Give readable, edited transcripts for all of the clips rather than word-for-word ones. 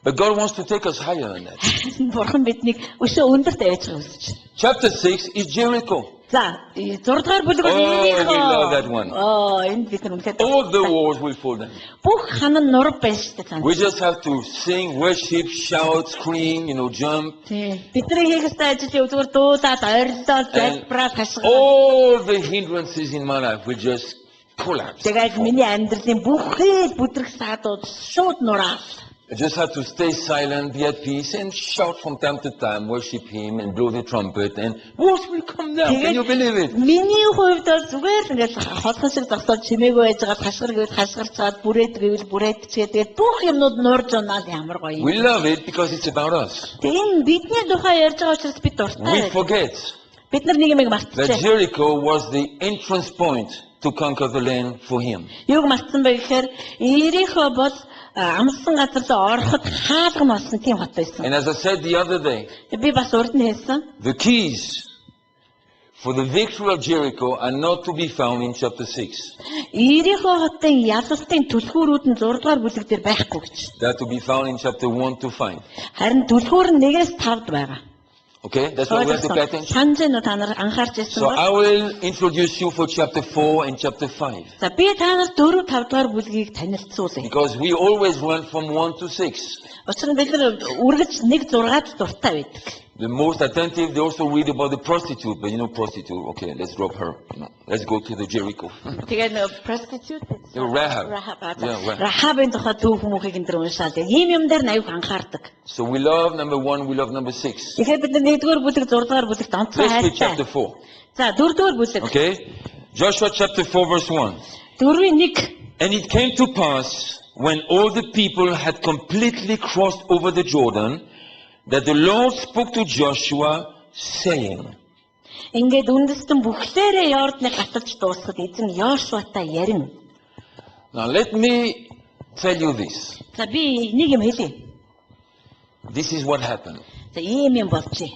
But God wants to take us higher than that. Бурхан биднийг өшөө өндөрт авч үзэж. Chapter 6 is Jericho. За, 6 дугаар бүлэг бол Oh, we love that one. энд бид нар үнэхээр All the walls will fall down. бүх ханан нураг байна шүү дээ. We just have to sing, worship, shout, scream, jump. Тийм. Бидний хийх ёстой ажил зүгээр дуудаад, ойрлолоо, залбираад хашгираад. All the hindrances in my life will just collapse. Тэгээд миний амьдралын бүхэл бүдрэх саадууд шууд нураад. I just have to stay silent, be at peace, and shout from time to time, worship Him, and blow the trumpet, and walls will come down. Can you believe it? Миний хувьд бол зүгээр ингээд холхон шиг зогсоод чимээгүй байжгаад хашгирчаад бүрээд тэгээд бүх юмнууд нуурж унаад ямар гоё юм. We love it because it's about us. Тэгээд бидний тухай ярьж байгаа учраас бид дуртай. We forget Бид нар нэг юм that мартчихжээ. Jericho was the entrance point to conquer the land for Him. Юуг мартсан бэ гэхээр Ирихо бол амсан газар руу ороход хаалган болсон тийм хот байсан. And as I said the other day, Би бас урд нь хэлсэн. the keys for the victory of Jericho are not to be found in chapter 6. Ирихо хотын ялалтын түлхүүрүүд нь 6 дугаар бүлэг дээр байхгүй гэж. They are to be found in chapter 1 to 5. Харин түлхүүр нь 1-5 байгаа. Okay, that's what we have to pay attention. Санаж нь та нар анхаарч ирсэн So ба. I will introduce you for chapter 4 and chapter 5. За би та нар 4-5 дугаар бүлгийг танилцуулъя. Because we always run from 1 to 6. Учир нь бид нар үргэлж 1-6-д дуртай байдаг. The most attentive, they also read about the prostitute, but prostitute, okay, let's drop her. Let's go to the Jericho. Тэгээд prostitute Rahab. Rahab-ын тухай төв хүмүүхийг энэ төр уншаад ийм юм дээр аюух анхаардаг. So we love number 1, we love number 6. Тэгэхээр бид нар 1-р бүлэг 6-р бүлэгт онцгой Let's read хайртай. chapter 4. За 4-р бүлэг. Okay? Joshua chapter 4 verse 1. 4-1. And it came to pass when all the people had completely crossed over the Jordan that the Lord spoke to Joshua saying. Ингээд үндэстэн бүхлээрээ Йорданыг гаталж дуусгад эзэн Йошуатай ярина. Now let me tell you this. За би нэг юм хэлье. This is what happened. За ийм юм болжээ.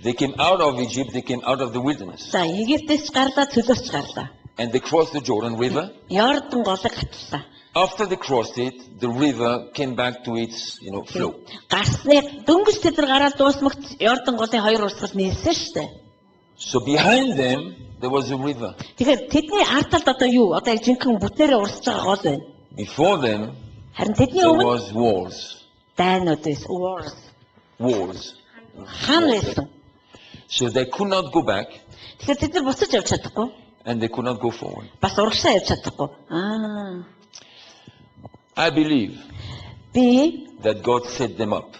They came out of Egypt, they came out of the wilderness. За Египтээс гарлаа, цөлөөс гарлаа. And they crossed the Jordan River. Йордан голыг гатлаа. After they crossed it, the river came back to its, flow. Гарсныг дөнгөж тэд нар гараад дуусмагт Йордан голын хоёр урсгал нийлсэн шүү дээ. So behind them, there was a river. Тэгэхээр тэдний ард талд одоо юу? Одоо яг жинхэнэ бүтээрээ урсж байгаа гол байна. Before them, Харин тэдний there өмнө was walls. дайнууд байсан. Walls. Хаан байсан. So they could not go back Тэгэхээр тэд нар буцаж явж чадахгүй. and they could not go forward. Бас урагшаа явж чадахгүй. I believe Би that God set them up.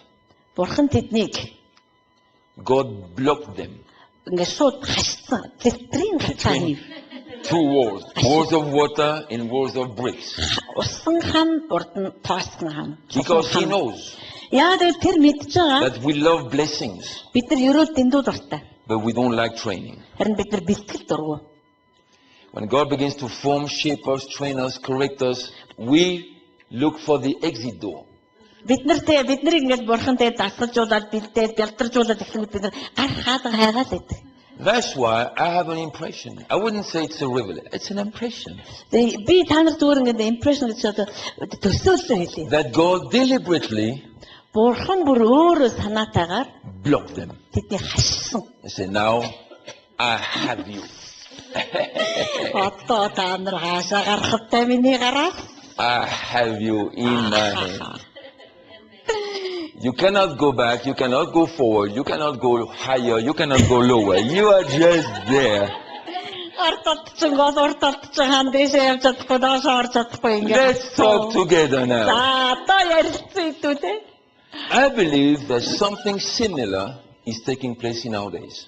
Бурхан тэднийг God blocked them. ингээд шууд хашсан. Зэтрийн гацааны Two walls. Walls of water and walls of bricks. усан хан, урд нь тооцсон хан. Because He knows Яагаад тэр мэдж байгаа? that we love blessings, Бид нар ерөөл дэндүү дуртай. but we don't like training. Харин бид нар бэлтгэл дургу. When God begins to form, shape us, train us, correct us, we look for the exit door. Бид нарыг ингээд бурхан дээр дасгалжуулаад бэлдээд бялдаржуулаад ихэнгүүт бид нар гар хаадаг хайгаад байдаг. That's why I have an impression. I wouldn't say it's a revelation. It's an impression. Би та нар зүгээр ингээд impression гэж одоо төсөөлөл хэлье. That God deliberately Бурхан бүр өөрөө санаатайгаар blocked them. тэднийг хашсан. They said, now I have you. Одоо та нар хаашаа гарахтай миний гараа? I have you in my hand. You cannot go back, you cannot go forward, you cannot go higher, you cannot go lower. You are just there. Арталцсан гол урталцсан хан дэшээ явж чадахгүй доошоо орж чадахгүй ингээд. Let's talk together now. За одоо ярилцсан үү те? I believe that something similar is taking place in our days.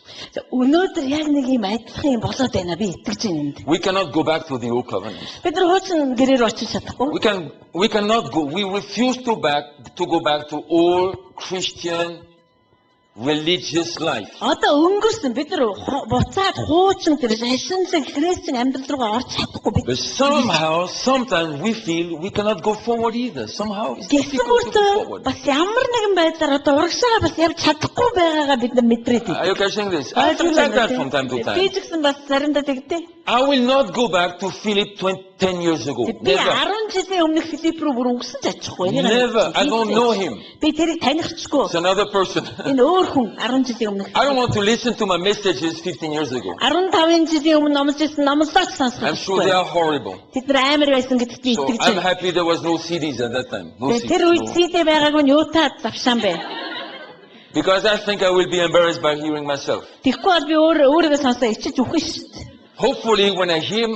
Өнөөдөр яг нэг юм адилхан юм болоод байна би итгэж байна энд. We cannot go back to the old covenant. Бид нар хуучин гэрээр очиж чадахгүй. We cannot go. We refuse to go back to all Christian religious life. Одоо өнгөрсөн бид нар буцаад хуучин тэр шашинлаг христийн амьдрал руу орж чадахгүй бид. But somehow, sometimes we feel we cannot go forward either. Somehow it's Гэсэн difficult to go мөртөө forward. бас ямар нэгэн байдлаар одоо урагшаа бас явж чадахгүй байгаагаа бид нар мэдрээд Are you catching this? I feel like that from time to Би time. ч гэсэн бас заримдаа тэгдэ. I will not go back to Philip 10 years ago. Би Never. 10 жилийн өмнөх Филипп рүү бүр өнгөсөн ч ачихгүй. Never. I don't know him. Би тэрийг танихчгүй. It's another person. Энэ өөр хүн 10 жилийн өмнөх. I don't want to listen to my messages 15 years ago. 15 жилийн өмнө номлож ирсэн номлолооч I'm sure they сонсохгүй. are horrible. Тэд нар амар байсан гэдэгт би So итгэж I'm байна. happy there was no CDs at that time. No Тэр үед CDs. No. CD байгаагүй нь юутаа завшаан бэ. Because I think I will be embarrassed by hearing myself. Тэгэхгүй бол би өөрийгөө сонсоо ичиж үхэн шүү дээ. Hopefully when I hear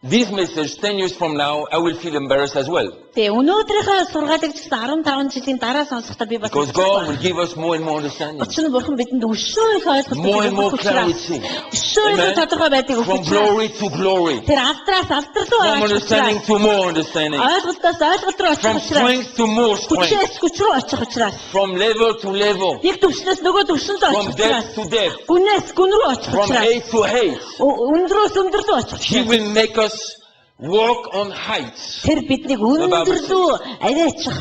this message 10 years from now, I will feel embarrassed as well. Тэгээ өнөөдрийнхөө сургаалыг ч гэсэн 15 жилийн дараа сонсохдоо би бас Because God will give us more and more understanding. Учир нь бурхан бидэнд өшөө их ойлголт More and more clarity. өшөө их Amen. тодорхой байдгийг From өгч glory to glory. тэр алдраас алдар руу From очих understanding учраас to more understanding. ойлголтоос ойлголт руу очих From учраас strength to more strength. хүчээс хүч рүү очих учраас From level to level. нэг төвшнөөс нөгөө төвшөнд From очих depth учраас to depth. гүнээс гүн рүү очих From учраас height to height. өндрөөс өндөр рүү очих He учраас will make us walk on heights. тэр биднийг өндөр рүү аваачих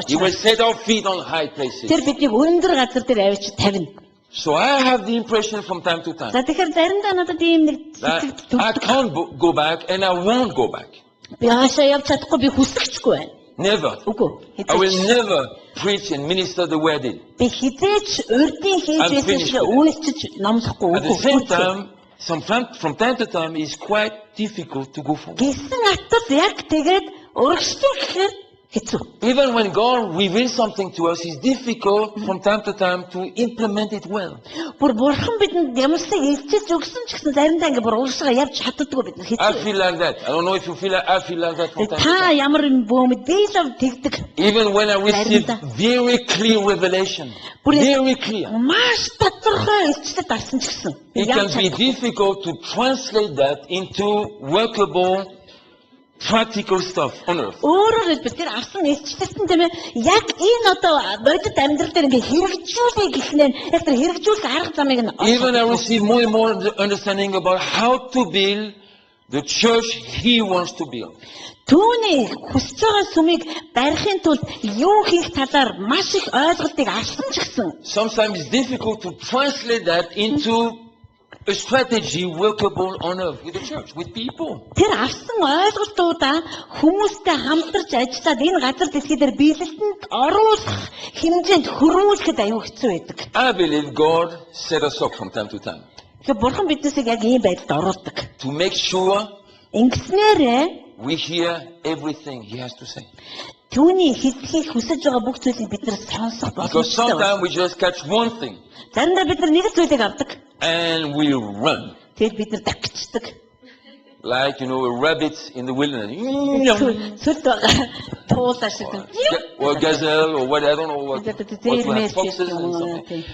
He will боож set our feet on high places. тэр биднийг өндөр газар дээр аваач тавина. So I have the impression from time to time За тэгэхээр заримдаа надад ийм нэг that сэтгэл I төрдөг. can't go back and I won't go back. Би хаашаа явж чадахгүй би хүсэхгүй байна. Never. Үгүй. I will Хизээч. never preach and minister the way I did. Би хизээч урдын хийж I'm байсан finished шиг with үйлчиж номлохгүй. At the same Үгүй. time, from time to time, it's quite difficult to go forward. Гэсэн атал яг тэгээд урагштай гэхээр хэцүү. Even when God reveals something to us, it's difficult from time to time to implement it well. Бүр бурхан бидэнд ямарсыг илчилж өгсөн ч гэсэн заримдаа ингээ бүр урагшаа явж чаддаггүй бид нар I хэцүү. feel like that. I don't know if you feel like I feel like that from time to Та time. ямар юм бөөмөд би л тэгдэг. Even when I receive very clear revelation, very clear, Маш тодорхой илчлэлд авсан ч гэсэн. it can явж be чадахгүй. difficult to translate that into workable, practical stuff on earth. Өөрөөр хэлбэл тэр авсан илчлэлтэн тийм ээ яг энэ одоо бодит амьдрал дээр ингээ хэрэгжүүлээ гэхнээ яг тэр хэрэгжүүлэх арга замыг нь Even I receive more and more understanding about how to build the church He wants to build. Түүний хүсэж байгаа сүмийг барихын тулд юу хийх талаар маш их ойлголтыг авсан ч гэсэн Sometimes it's difficult to translate that into a strategy workable on earth with the church, with people. тэр авсан ойлголтуудаа хүмүүстэй хамтарч ажиллаад энэ газар дэлхий дээр биелэлтэнд оруулах хэмжээнд хөрвүүлэхэд аюу хэцүү байдаг. I believe God set us up from time to time Тэгэхээр бурхан биднээсээ яг ийм байдалд оруулдаг. to make sure Ингэснээрээ we hear everything He has to say. түүний хэлхийг хүсэж байгаа бүх зүйлийг бид нар сонсох Because боломжтой. sometimes we just catch one thing Заримдаа бид нар нэг зүйлийг авдаг. and we run. Тэгэд бид нар дагчдаг. Like, a rabbit in the wilderness. Сүлд байгаа туулаа шиг. Or gazelle or what, I don't know what we have, foxes and something.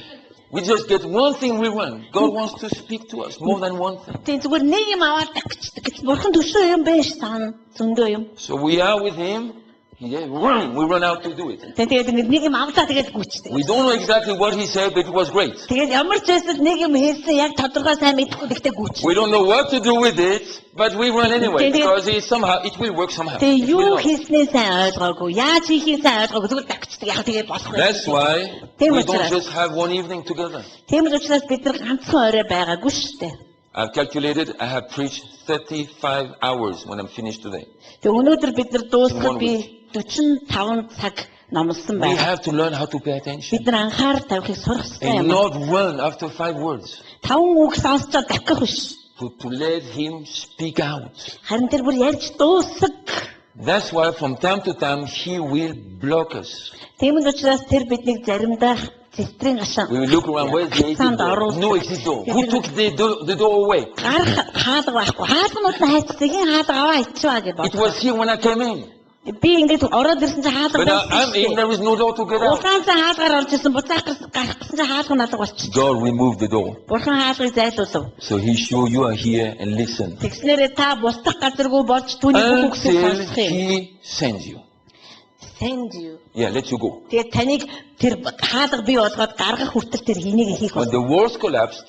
We just get one thing we run. God wants to speak to us more than one thing. Тийм зүгээр нэг юм аваад дагчдаг гэж бурхан төсөө юм байна ш тань зөндөө юм. So we are with Him. We run out to do it. Тэгээд нэг юм авлаа тэгээд гүйчдэг. We don't know exactly what He said, but it was great. Тэгээд ямар ч байсан нэг юм хэлсэн яг тодорхой сайн мэдэхгүй гэхдээ гүйч. We don't know what to do with it, but we run anyway because it will work somehow. Тэгээд It will юу not. хийснээ сайн ойлгоогүй, яаж хийхээ сайн ойлгоогүй зүгээр дагчдаг. Яг тэгээд болох байх. That's why Тийм we don't учраас. just have one evening together. Тийм учраас бид нар ганцхан орой байгаагүй шүү дээ. I've calculated I have preached 35 hours when I'm finished today. Тэгээд өнөөдөр бид нар дуусгад One би 45 цаг номлосон We байна. have to learn how to pay attention Бид нар анхаарал тавихыг сурах хэрэгтэй and юм. not run after 5 words. 5 үг сонсчод дахих биш. To let Him speak out. Харин тэр бүр ярьж дуусах. That's why from time to time He will block us. Тийм учраас тэр биднийг заримдаа цэстрийн гашаан We will look around, where's the exit door? No exit door. Who took the door away? гарах хаалга байхгүй. Хаалганууд нь хайцдаг. Хин хаалга аваа ичваа гэж It was бодлоо. here when I came in. Би ингээд ороод ирсэн чинь хаалга But now I'm in, there is no door to get out. Улаан цаа хаалгаар орж ирсэн буцаах гарах гэсэн чинь хаалга наалга болчих. God removed the door. Бурхан хаалгыг зайлуулв. So He show you are here and listen Тэгснээрээ та бусдах газаргүй болж түүний бүх үгсийг until сонсох юм. He sends you. send you. Yeah, let you go. Тэгээд таныг тэр хаалга бий болгоод гаргах хүртэл тэр хэнийг хийх When бол. the walls collapsed,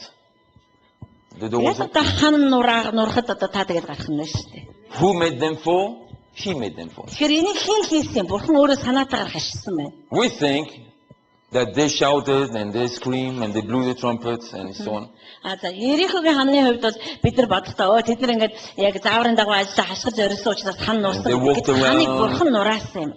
the door was Тэгээд одоо хан нурахад одоо та тэгээд гарах нь шүү дээ. who made them fall? He made them fall. Тэгэхээр энийг хэн хийсэн? Бурхан өөрөө санаатаагаар хашсан байна. We think that they shouted and they screamed and they blew the trumpets and so on. За Ерихогийн ханы хувьд бол бид нар бодохдоо тэд нар ингээд яг зааврын дагуу ажиллаж хашгирж өрсөн учраас хан нурсан They walked гэдэг. Ханыг around. бурхан нураасан юм.